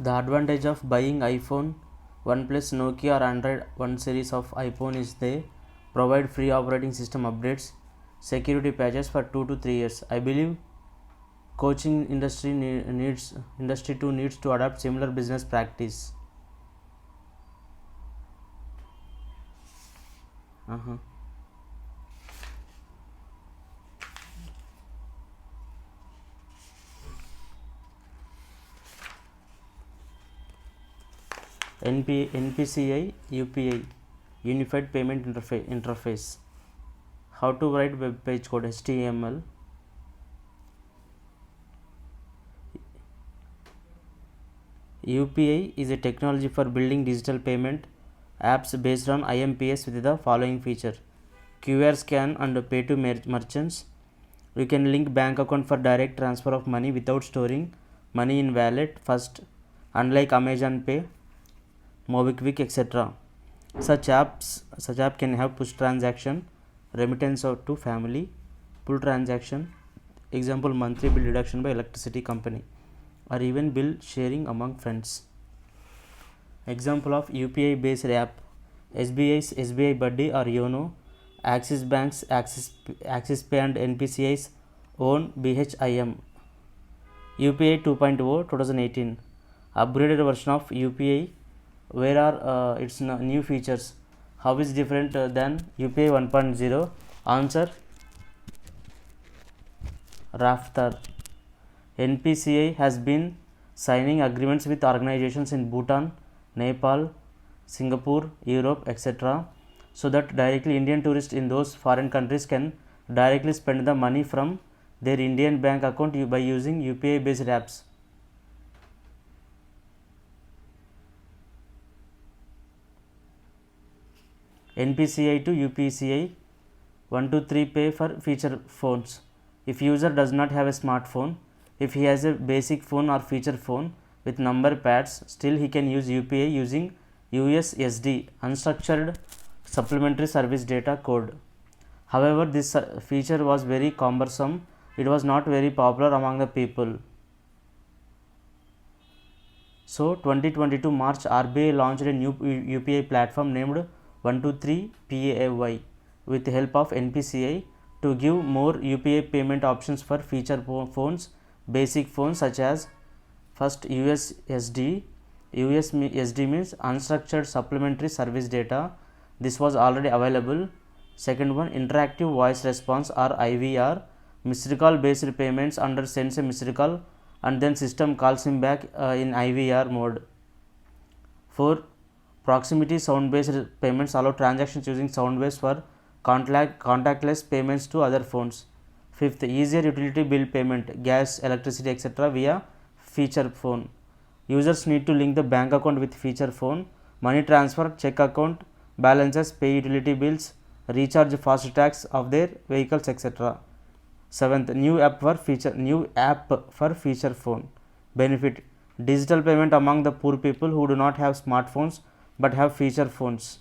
The advantage of buying iPhone, OnePlus, Nokia or Android One series of iPhone is they provide free operating system updates, security patches for 2 to 3 years. I believe coaching industry too needs to adopt similar business practice. NPCI UPI Unified Payment Interface. How to write web page code HTML. UPI is a technology for building digital payment apps based on IMPS with the following feature: QR scan and pay to merchants. You can link bank account for direct transfer of money without storing money in wallet first, unlike Amazon Pay, MobiKwik, etc. Such app can have push transaction, remittance out to family, pull transaction, example monthly bill deduction by electricity company, or even bill sharing among friends. Example of UPI based app: SBI's SBI Buddy or Yono, Axis Bank's Axis Pay and NPCI's own BHIM. UPI 2.0 2018 upgraded version of UPI. Where are its new features? How is different than UPI 1.0? Answer: Raftar. NPCI has been signing agreements with organizations in Bhutan, Nepal, Singapore, Europe, etc. so that directly Indian tourists in those foreign countries can directly spend the money from their Indian bank account by using UPI based apps. NPCI to UPCI 123 pay for feature phones. If user does not have a smartphone, if he has a basic phone or feature phone with number pads, still he can use UPI using USSD, unstructured supplementary service data code. However, this feature was very cumbersome. It was not very popular among the people. So 2022 March, RBI launched a new UPI platform named 123 PAY with the help of NPCI to give more UPI payment options for feature phones, basic phones such as first USSD. USSD means unstructured supplementary service data. This was already available. Second one, interactive voice response or IVR, missed call based payments. Under sends a missed call and then system calls him back in IVR mode. 4. Proximity sound based payments allow transactions using sound waves for contactless payments to other phones. 5th, easier utility bill payment, gas, electricity, etc. via feature phone. Users need to link the bank account with feature phone, money transfer, check account balances, pay utility bills, recharge fast tags of their vehicles, etc. 7th, new app for feature phone. Benefit: digital payment among the poor people who do not have smartphones but have feature phones.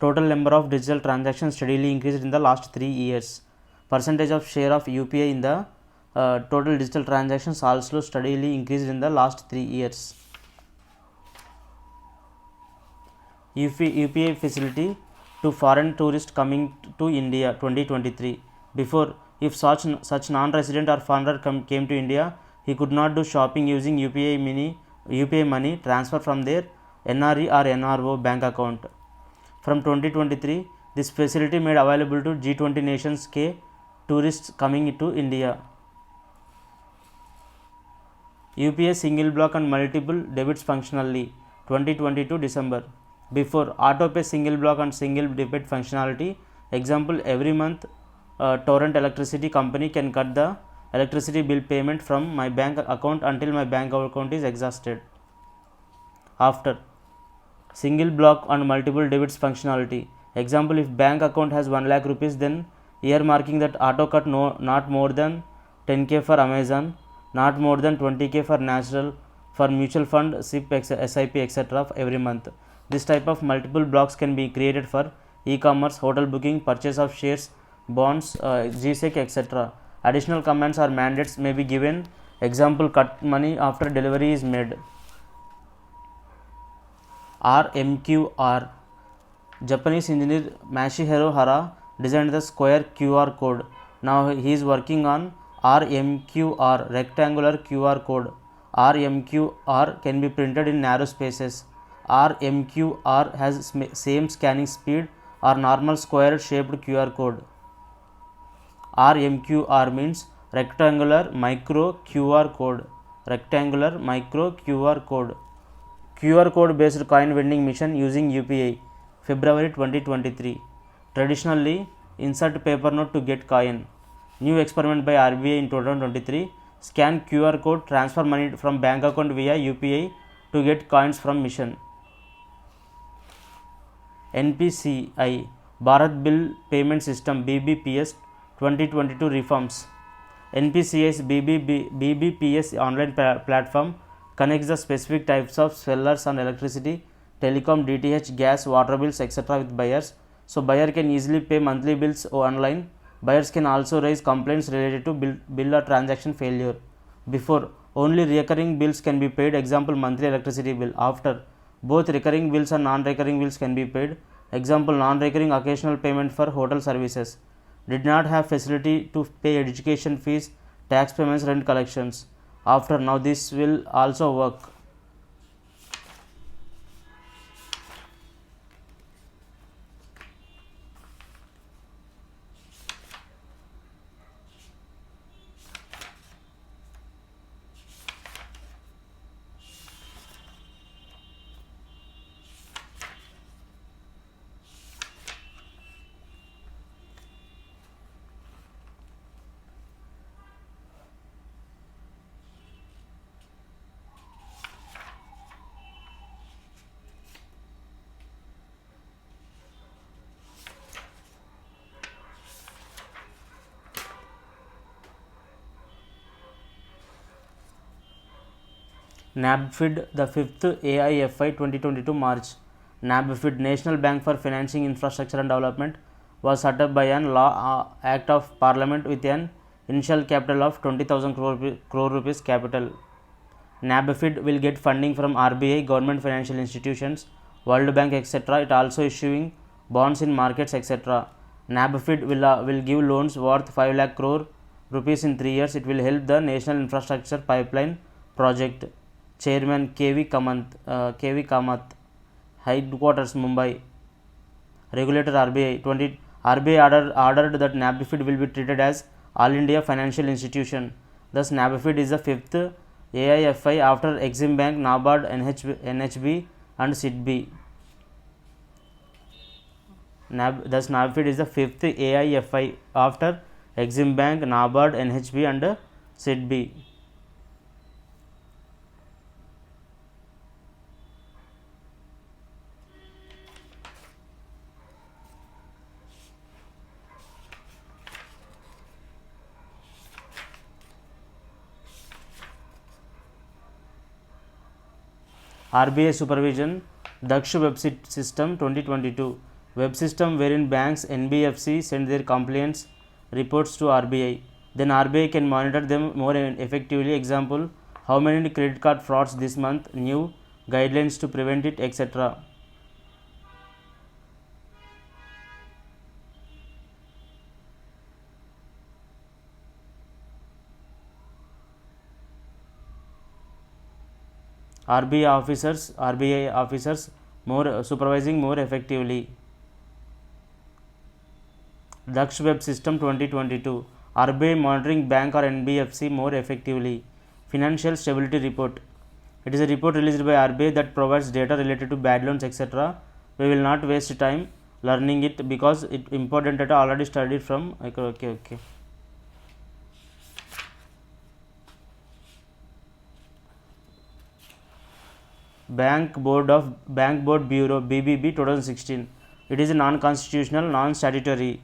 Total number of digital transactions steadily increased in the last 3 years. Percentage of share of UPI in the total digital transactions also steadily increased in the last 3 years. UPI facility to foreign tourists coming to India 2023. Before, if such non-resident or foreigner came to India, he could not do shopping using UPI money transfer from their NRE or NRO bank account. From 2023, this facility made available to G20 nations K tourists coming to India. UPI single block and multiple debits functionally 2022 December. Before, auto pay single block and single debit functionality. Example, every month Torrent electricity company can cut the electricity bill payment from my bank account until my bank account is exhausted. After, single block and multiple debits functionality. Example, if bank account has 1 lakh rupees, then earmarking that auto cut not more than 10k for Amazon, not more than 20k for natural, for mutual fund, SIP, SIP, etc. every month. This type of multiple blocks can be created for e-commerce, hotel booking, purchase of shares, bonds, GSEC, etc. Additional commands or mandates may be given Example, cut money after delivery is made. RMQR. Japanese engineer Masahiro Hara designed the square QR code. Now he is working on RMQR, rectangular QR code. RMQR can be printed in narrow spaces. RMQR has same scanning speed or normal square shaped QR code. RMQR means rectangular micro QR code. Rectangular micro QR code. QR code based coin vending machine using UPI. February 2023. Traditionally, insert paper note to get coin. New experiment by RBI in 2023. Scan QR code, transfer money from bank account via UPI to get coins from machine. NPCI Bharat Bill Payment System BBPS 2022 reforms. NPCI's BBPS online platform connects the specific types of sellers on electricity, telecom, DTH, gas, water bills, etc. with buyers. So buyer can easily pay monthly bills online. Buyers can also raise complaints related to bill or transaction failure. Before, only recurring bills can be paid. Example, monthly electricity bill. After, both recurring bills and non-recurring bills can be paid. Example, non-recurring occasional payment for hotel services. Did not have facility to pay education fees, tax payments, rent collections. After, now this will also work. NABFID, the 5th AIFI 2022 March. NABFID, National Bank for Financing Infrastructure and Development, was set up by an law act of Parliament with an initial capital of 20,000 crore rupees capital. NABFID will get funding from RBI, government financial institutions, World Bank, etc. It also issuing bonds in markets, etc. NABFID will give loans worth 5 lakh crore rupees in 3 years. It will help the National Infrastructure Pipeline project. Chairman KV Kamath. Headquarters Mumbai. Regulator RBI. RBI ordered that NABFID will be treated as All India Financial Institution. Thus, NABFID is the 5th AIFI after Exim Bank, NABARD, NHB and SIDBI. Thus, NABFID is the 5th AIFI after Exim Bank, NABARD, NHB and SIDBI. RBI supervision. Daksh web system 2022. Web system wherein banks NBFC send their complaints reports to RBI. Then RBI can monitor them more effectively. Example, how many credit card frauds this month, new guidelines to prevent it, etc. RBI officers more supervising more effectively. Daksh web system 2022. RBI monitoring bank or NBFC more effectively. Financial stability report. It is a report released by RBI that provides data related to bad loans, etc. We will not waste time learning it because it important data already studied from. Okay. Bank Board Bureau BBB 2016. It is a non-constitutional, non-statutory.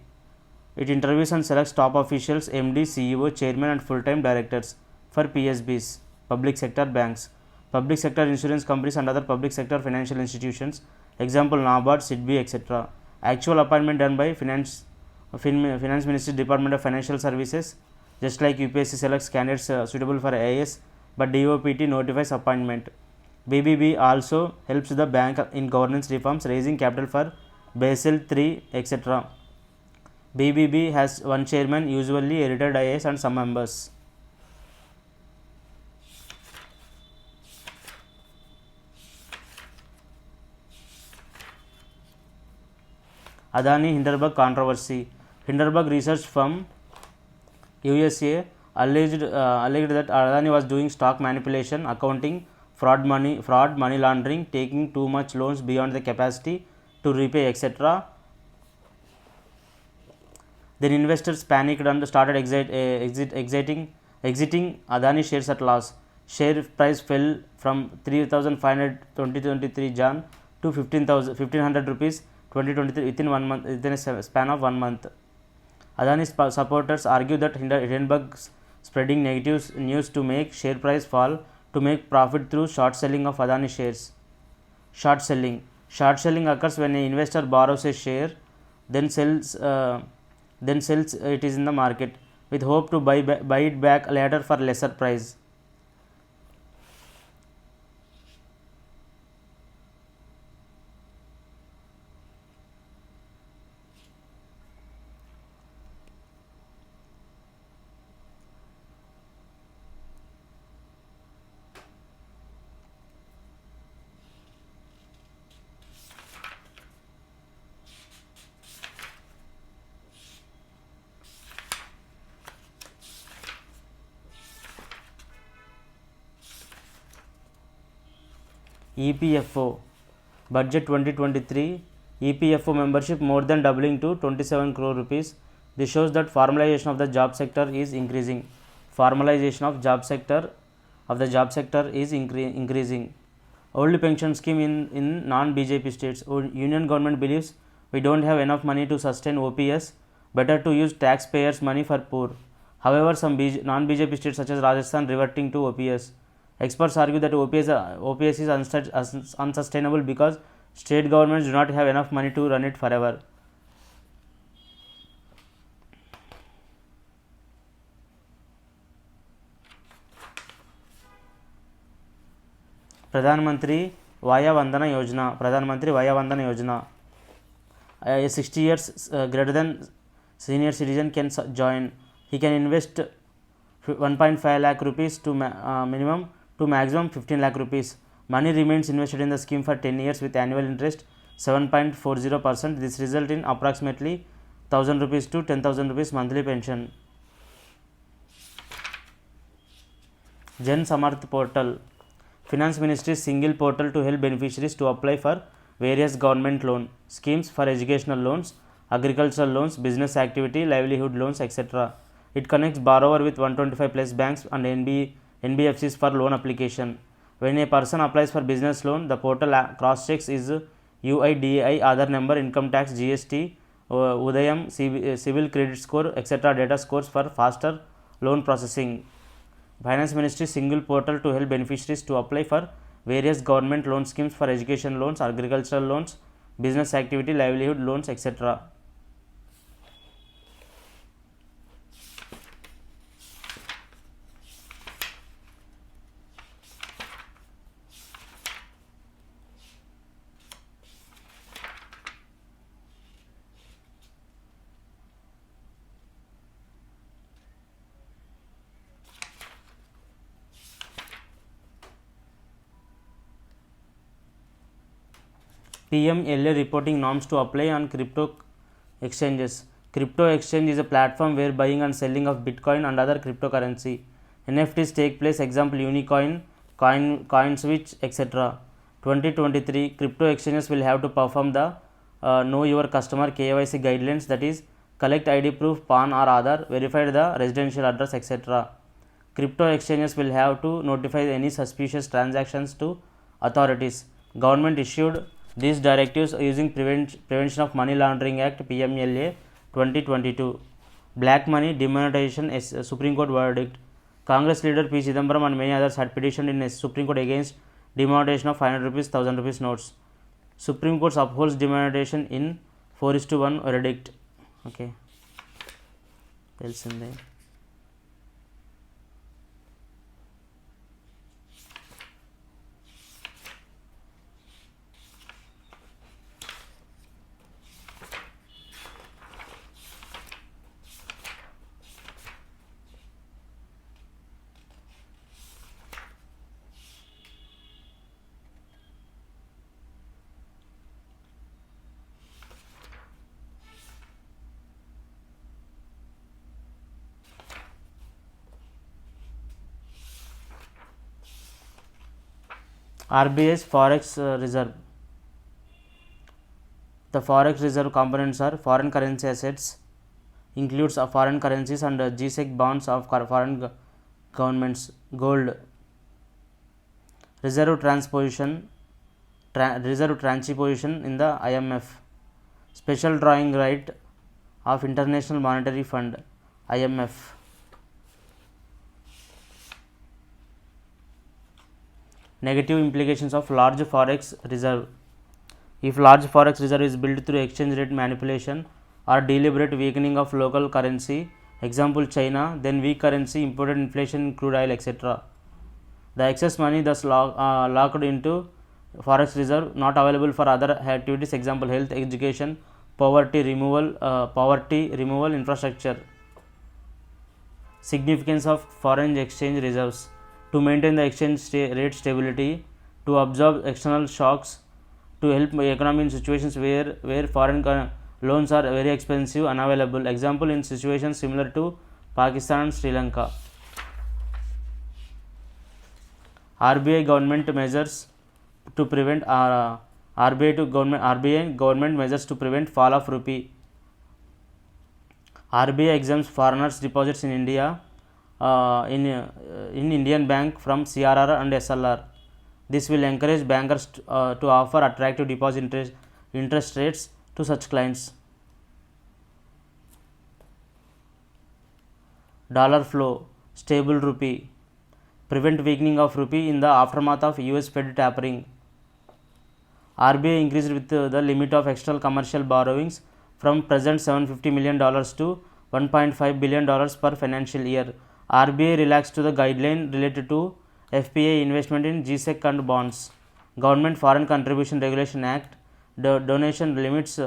It interviews and selects top officials, MD, CEO, chairman and full-time directors for PSBs, public sector banks, public sector insurance companies and other public sector financial institutions. Example, NABARD, SIDBI, etc. Actual appointment done by Finance Ministry, Department of Financial Services, just like UPSC selects candidates suitable for IAS, but DOPT notifies appointment. BBB also helps the bank in governance reforms, raising capital for Basel III, etc. BBB has one chairman, usually a retired IAS, and some members. Adani Hindenburg controversy. Hindenburg research firm USA alleged that Adani was doing stock manipulation, accounting, fraud, money laundering, taking too much loans beyond the capacity to repay, etc. Then investors panicked and started exiting Adani shares at loss. Share price fell from 3,500 2023 Jan to 1500 rupees 2023 within a span of 1 month. Adani's supporters argue that Hindenburg's spreading negative news to make share price fall to make profit through short selling of Adani shares. Short selling occurs when an investor borrows a share, then sells it is in the market with hope to buy it back later for lesser price. EPFO budget 2023 EPFO membership more than doubling to 27 crore rupees. This shows that formalization of the job sector is increasing. Formalization of job sector is increasing. Old pension scheme in non-BJP states. Union government believes we don't have enough money to sustain OPS. Better to use taxpayers' money for poor. However, some non-BJP states such as Rajasthan reverting to OPS. Experts argue that OPS is unsustainable because state governments do not have enough money to run it forever. Pradhan Mantri Vaya Vandana Yojana. A 60 years greater than senior citizen can join. He can invest 1.5 lakh rupees to minimum to maximum 15 lakh rupees. Money remains invested in the scheme for 10 years with annual interest 7.40%. This results in approximately 1000 rupees to 10,000 rupees monthly pension. Jan Samarth portal. Finance Ministry's single portal to help beneficiaries to apply for various government loan schemes for educational loans, agricultural loans, business activity, livelihood loans, etc. It connects borrower with 125 plus banks and NBFCs for loan application. When a person applies for business loan, the portal cross checks his UIDAI, Aadhaar number, income tax, GST, Udayam, civil credit score, etc. data scores for faster loan processing. Finance Ministry single portal to help beneficiaries to apply for various government loan schemes for education loans, agricultural loans, business activity, livelihood loans, etc. PMLA reporting norms to apply on crypto exchanges. Crypto exchange is a platform where buying and selling of Bitcoin and other cryptocurrency NFTs take place. Example: Unicoin, CoinSwitch, etc. 2023 crypto exchanges will have to perform the Know Your Customer KYC guidelines, that is, collect ID proof, PAN or Aadhaar, verify the residential address, etc. Crypto exchanges will have to notify any suspicious transactions to authorities. Government issued these directives using Prevention of Money Laundering Act PMLA 2022. Black money demonetization is Supreme Court verdict. Congress leader P. Chidambaram and many others had petitioned in a Supreme Court against demonetization of 500 rupees, 1000 rupees notes. Supreme Court upholds demonetization in 4:1 verdict. Okay. తెలిసిందే. RBI's Forex Reserve. The Forex Reserve components are foreign currency assets, includes foreign currencies and GSEC bonds of foreign governments, gold, reserve transposition in the IMF, special drawing right of International Monetary Fund, IMF. Negative implications of large forex reserve. If large forex reserve is built through exchange rate manipulation or deliberate weakening of local currency, example China, then weak currency, imported inflation, crude oil, etc. The excess money thus locked into forex reserve, not available for other activities, example health, education, poverty removal, infrastructure. Significance of foreign exchange reserves: to maintain the exchange rate stability, to absorb external shocks, to help the economy in situations where foreign loans are very expensive, unavailable, example in situations similar to Pakistan and Sri Lanka. RBI government measures to prevent RBI government measures to prevent fall of rupee. RBI exempts foreigners' deposits in India in Indian bank from CRR and SLR. This will encourage bankers to offer attractive deposit interest rates to such clients. Dollar flow, stable rupee, prevent weakening of rupee in the aftermath of US Fed tapering. RBI increased with the limit of external commercial borrowings from present $750 million to $1.5 billion per financial year. RBI relaxed to the guideline related to FPI investment in GSEC and bonds. Government Foreign Contribution Regulation Act, the donation limits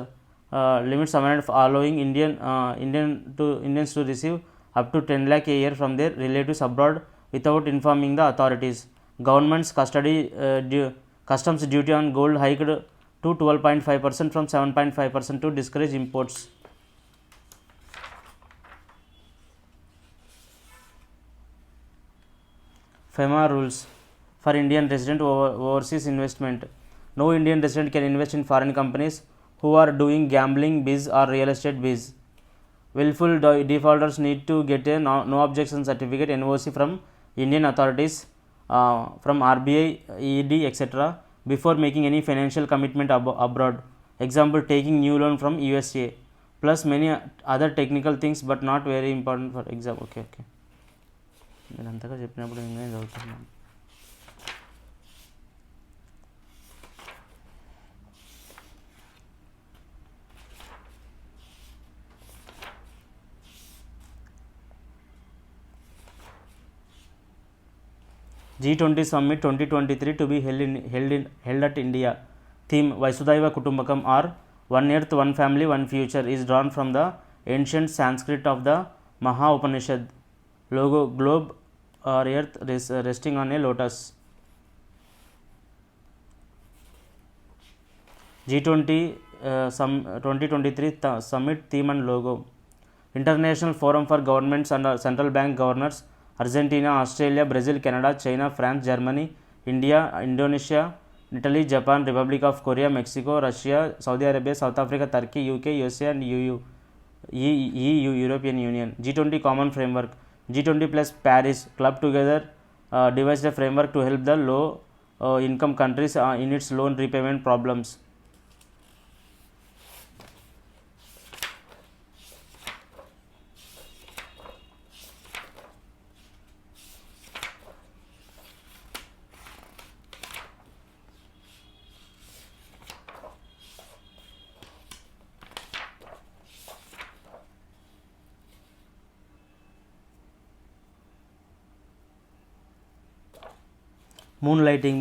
amendment allowing Indians to receive up to 10 lakh a year from their relatives abroad without informing the authorities. Government's customs duty on gold hiked to 12.5% from 7.5% to discourage imports. FEMA rules for Indian resident overseas investment. No Indian resident can invest in foreign companies who are doing gambling biz or real estate biz. Willful defaulters need to get a no objection certificate NOC from Indian authorities, from RBI, ED, etc. before making any financial commitment abroad. Example, taking new loan from USA, plus many other technical things but not very important for exam. Okay. నేను అంతగా చెప్పినప్పుడు నేను చదువుతున్నాను. G20 Summit 2023 to be held at India. Theme Vasudhaiva Kutumbakam, or One Earth, One Family, One Future is drawn from the ancient Sanskrit of the Maha Upanishad. Logo globe or earth resting on a lotus. G20 2023 Summit theme and logo. International Forum for Governments and Central Bank Governors, Argentina, Australia, Brazil, Canada, China, France, Germany, India, Indonesia, Italy, Japan, Republic of Korea, Mexico, Russia, Saudi Arabia, South Africa, Turkey, UK, USA and EU, European Union. G20 Common Framework. G20 plus Paris Club together devised a framework to help the low income countries in its loan repayment problems.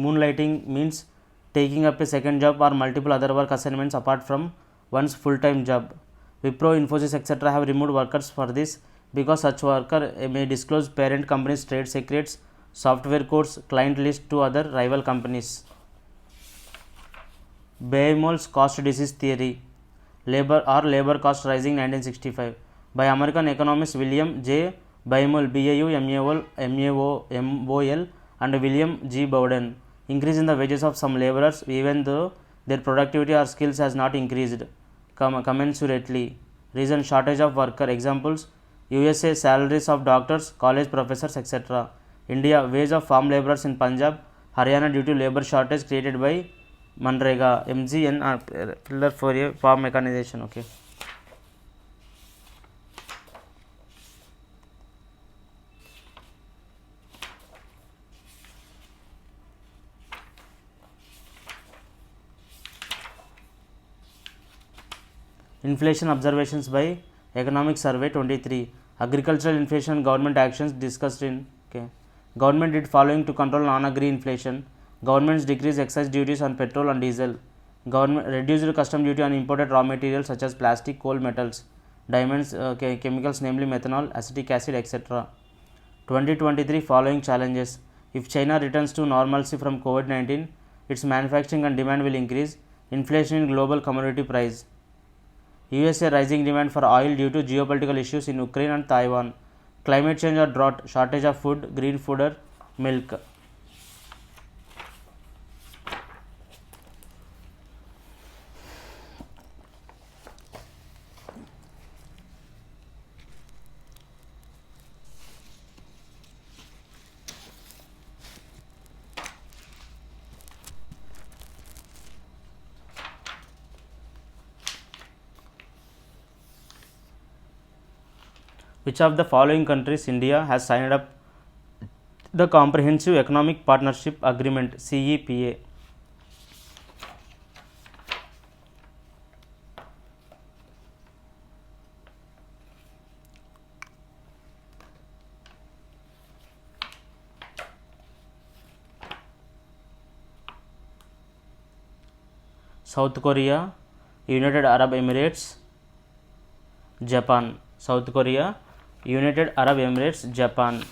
Moonlighting means taking up a second job or multiple other work assignments apart from one's full-time job. Wipro, Infosys, etc. have removed workers for this because such worker may disclose parent company's trade secrets, software codes, client list to other rival companies. Baumol's cost disease theory, labor cost rising 1965, by American economist William J. Baumol, BAUMOL, and William G. Bowden. increase in the wages of some laborers even though their productivity or skills has not increased commensurately. Reason shortage of worker. Examples: USA salaries of doctors, college professors, etc. India wage of farm laborers in Punjab, Haryana due to labor shortage created by Manrega. MGN pillar for a farm mechanization. Okay. Inflation observations by Economic Survey 23. Agricultural inflation and government actions discussed in. Okay. Government did following to control non-agri inflation. Governments decreased excise duties on petrol and diesel. Government reduced custom duty on imported raw materials such as plastic, coal, metals, diamonds, chemicals namely methanol, acetic acid, etc. 2023 following challenges. If China returns to normalcy from COVID-19, its manufacturing and demand will increase. Inflation in global commodity price. USA rising demand for oil due to geopolitical issues in Ukraine and Taiwan. Climate change or drought, shortage of food, green food or milk. Which of the following countries India has signed up the Comprehensive Economic Partnership Agreement CEPA? South Korea, United Arab Emirates, Japan. South Korea, United Arab Emirates, Japan.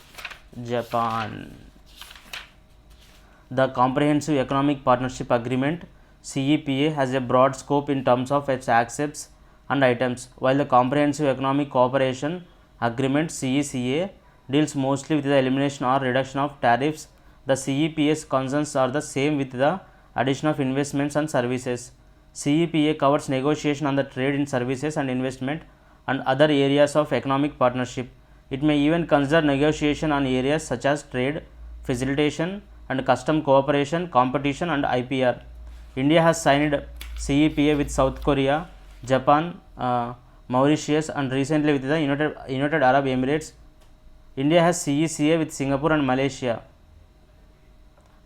The Comprehensive Economic Partnership Agreement CEPA has a broad scope in terms of its accepts and items, while the Comprehensive Economic Cooperation Agreement CECA deals mostly with the elimination or reduction of tariffs. The CEPA's concerns are the same with the addition of investments and services. CEPA covers negotiation on the trade in services and investment and other areas of economic partnership. It may even consider negotiation on areas such as trade, facilitation and custom cooperation, competition and IPR. India has signed CEPA with South Korea, Japan, Mauritius and recently with the United Arab Emirates. India has CECA with Singapore and Malaysia.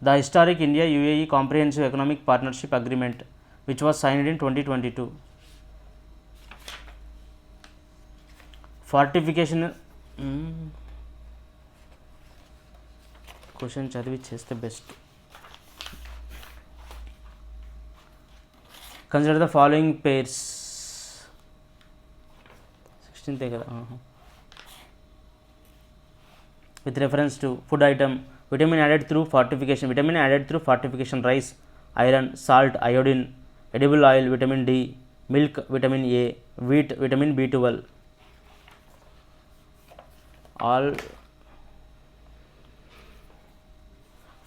The historic India-UAE Comprehensive Economic Partnership Agreement, which was signed in 2022. Fortification question చదివి చేస్తే best. Consider the following pairs. 16th కదా. With reference to food item, vitamin added through fortification, rice, iron, salt, iodine, edible oil, vitamin D, milk, vitamin A, wheat, vitamin B12. All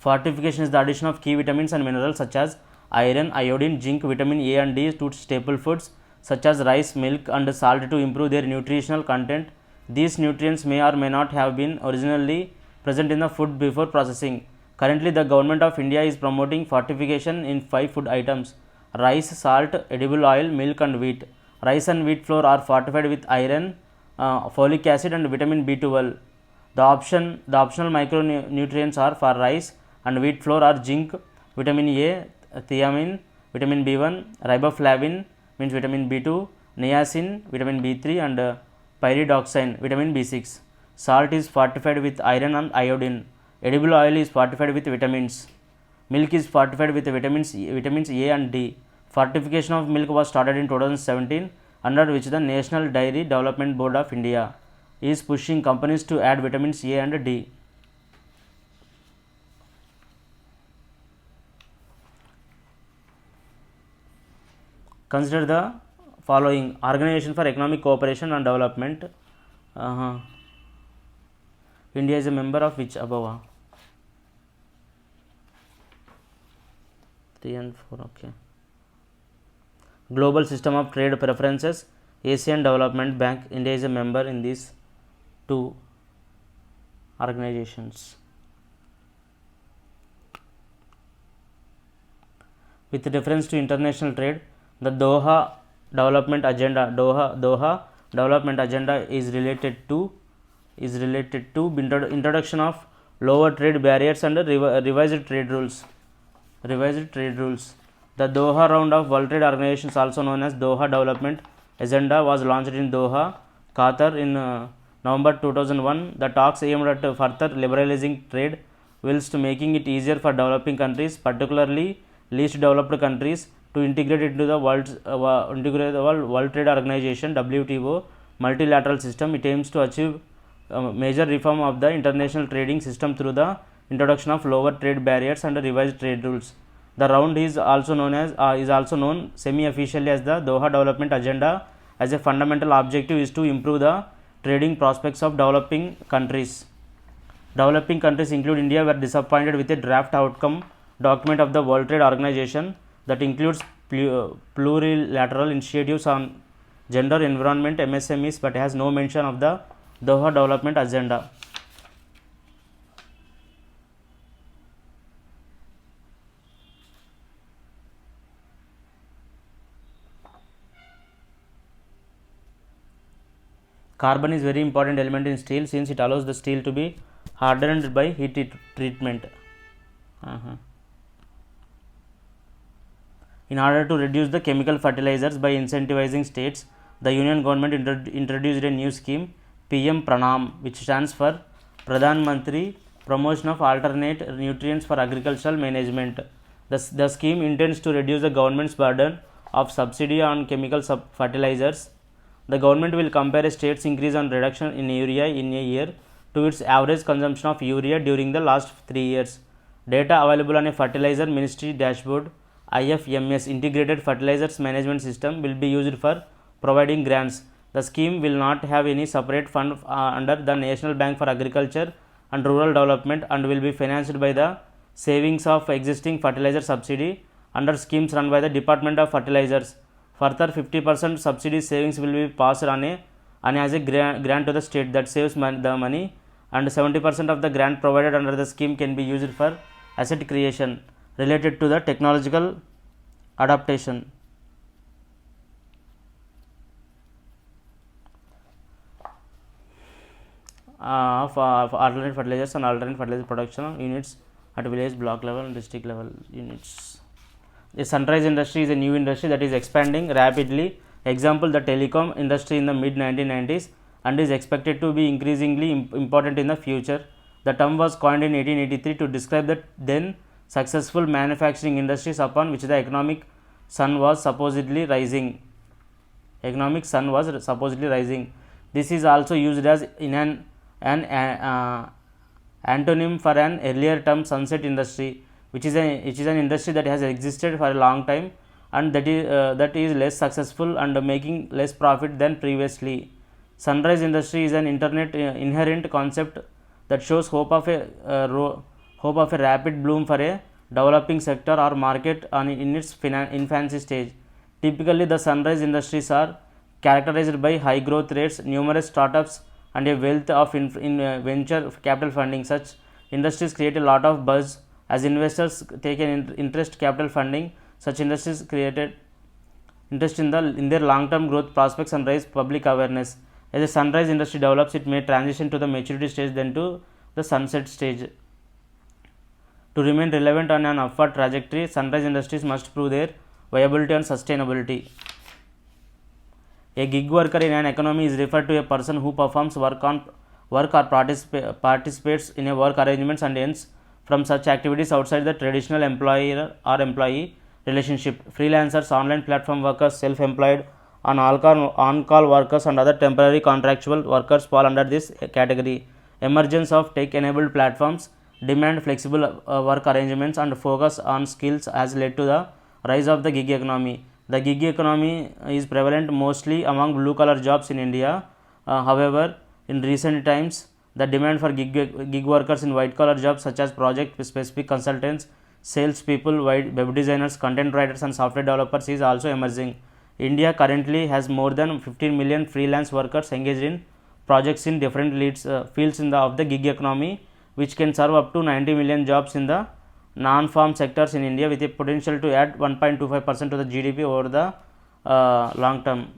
fortification is the addition of key vitamins and minerals such as iron, iodine, zinc, vitamin A and D to staple foods such as rice, milk and salt to improve their nutritional content. These nutrients may or may not have been originally present in the food before processing. Currently, the government of India is promoting fortification in 5 food items: rice, salt, edible oil, milk and wheat. Rice and wheat flour are fortified with iron, folic acid and vitamin B12. The optional micronutrients are for rice and wheat flour are zinc, vitamin A, thiamine, vitamin B1, riboflavin means vitamin B2, niacin, vitamin B3 and pyridoxine, vitamin B6. Salt is fortified with iron and iodine. Edible oil is fortified with vitamins. Milk is fortified with vitamins A and D. Fortification of milk was started in 2017, under which the National Dairy Development Board of India is pushing companies to add vitamins A and D. Consider the following: Organization for Economic Cooperation and Development. India is a member of which above? 3 and 4. Okay. Global System of Trade Preferences, Asian Development Bank. India is a member in these two organizations. With reference to international trade, the Doha Development Agenda is related to introduction of lower trade barriers and revised trade rules. The Doha round of World Trade Organization, also known as Doha Development Agenda, was launched in Doha, Qatar in November 2001. The talks aimed at further liberalizing trade whilst making it easier for developing countries, particularly least developed countries, to integrate into the World Trade Organization (WTO) multilateral system. It aims to achieve major reform of the international trading system through the introduction of lower trade barriers and revised trade rules. The round is also known semi-officially as the Doha Development Agenda. As a fundamental objective is to improve the trading prospects of developing countries. Developing countries include India were disappointed with a draft outcome document of the World Trade Organization that includes plurilateral initiatives on gender, environment, MSMEs, but has no mention of the Doha Development Agenda. Carbon is very important element in steel since it allows the steel to be hardened by heat treatment. In order to reduce the chemical fertilizers by incentivizing states, the Union government introduced a new scheme, PM Pranam, which stands for Pradhan Mantri Promotion of Alternate Nutrients for Agricultural Management. The scheme intends to reduce the government's burden of subsidy on chemical fertilizers. The government will compare a state's increase and reduction in urea in a year to its average consumption of urea during the last 3 years. Data available on a fertilizer ministry dashboard, IFMS Integrated Fertilizers Management System, will be used for providing grants. The scheme will not have any separate fund under the National Bank for Agriculture and Rural Development and will be financed by the savings of existing fertilizer subsidy under schemes run by the Department of Fertilizers. Further, 50% subsidy savings will be passed on as a grant to the state that saves the money, and 70% of the grant provided under the scheme can be used for asset creation related to the technological adaptation. Of alternate fertilizers and alternate fertilizer production units at village, block level and district level units. The sunrise industry is a new industry that is expanding rapidly. Example, the telecom industry in the mid 1990s and is expected to be increasingly important in the future. The term was coined in 1883 to describe the then successful manufacturing industries upon which the economic sun was supposedly rising. This is also used as in an antonym for an earlier term, sunset industry, which is an industry that has existed for a long time and that is less successful and making less profit than previously. Sunrise industry is an inherent concept that shows hope of a rapid bloom for a developing sector or market in its infancy stage. Typically, the sunrise industries are characterized by high growth rates, numerous startups, and a wealth of venture capital funding. Such industries create a lot of buzz as investors take an interest capital funding. Such industries created interest in their long-term growth prospects and raise public awareness. As a sunrise industry develops, it may transition to the maturity stage, then to the sunset stage. To remain relevant on an upward trajectory, sunrise industries must prove their viability and sustainability. A gig worker in an economy is referred to a person who performs work or participates in a work arrangements and earns from such activities outside the traditional employer or employee relationship. Freelancers, online platform workers, self-employed, on-call workers and other temporary contractual workers fall under this category. Emergence of tech-enabled platforms, demand flexible work arrangements and focus on skills has led to the rise of the gig economy. The gig economy is prevalent mostly among blue-collar jobs in India. However, in recent times, the demand for gig workers in white-collar jobs such as project-specific consultants, salespeople, web designers, content writers, and software developers is also emerging. India currently has more than 15 million freelance workers engaged in projects in different fields of the gig economy, which can serve up to 90 million jobs in the non-farm sectors in India, with a potential to add 1.25% to the GDP over the long term.